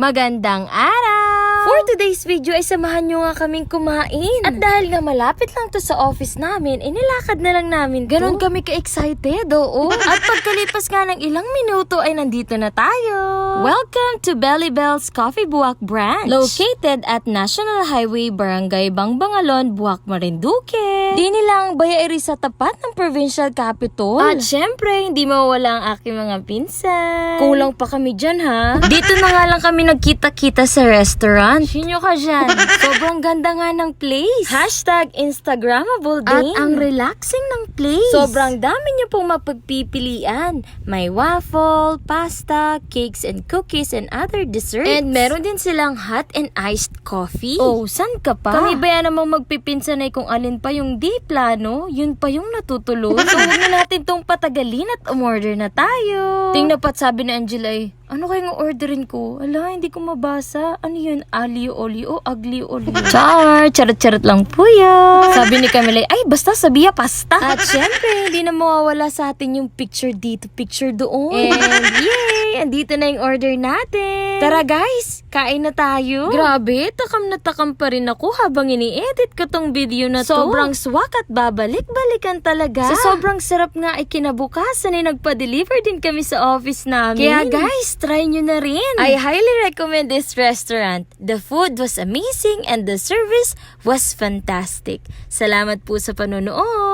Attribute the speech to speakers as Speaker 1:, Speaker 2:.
Speaker 1: Magandang araw! For today's video ay samahan nyo nga kaming kumain. At dahil nga malapit lang to sa office namin, inilakad na lang namin to. Ganon kami ka-excited, oo. At pagkalipas nga ng ilang minuto ay nandito na tayo. Welcome to Belly Bells Coffee Buwak Branch. Located at National Highway, Barangay Bangbangalon, Buwak, Marinduque. Di nilang bayairi sa tapat ng provincial capital. At syempre, hindi mawala ang aking mga pinsan. Kulang pa kami dyan, ha? Dito na nga lang kami nagkita-kita sa restaurant. Sinyo ka dyan. Sobrang ganda nga ng place. Hashtag Instagrammable din. At ang relaxing ng place. Sobrang dami niyo pong mapagpipilian. May waffle, pasta, cakes and cookies and other desserts. And meron din silang hot and iced coffee. Oh, san ka pa? Kami ba yan namang magpipinsanay kung alin pa yung di plano, yun pa yung natutuloy. So huwag na natin tong patagalin at umorder na tayo. Tingnan pa't sabi ni Angela ay, ano kayong orderin ko? Ala, hindi ko mabasa. Ano yun? Alio olio? Aglio olio? Char! Charot-charot lang po yan. Sabi ni Camila, ay basta sabiya pasta. At syempre, hindi na mawawala sa atin yung picture dito, picture doon. And yay! Andito na yung order natin. Tara guys, kain na tayo. Grabe, takam na takam pa rin ako habang ini-edit ko tong video na to. Sobrang swak at babalik-balikan talaga. Sa sobrang sarap nga ay kinabukasan ay nagpa-deliver din kami sa office namin. Kaya guys, try nyo na rin. I highly recommend this restaurant. The food was amazing and the service was fantastic. Salamat po sa panonood.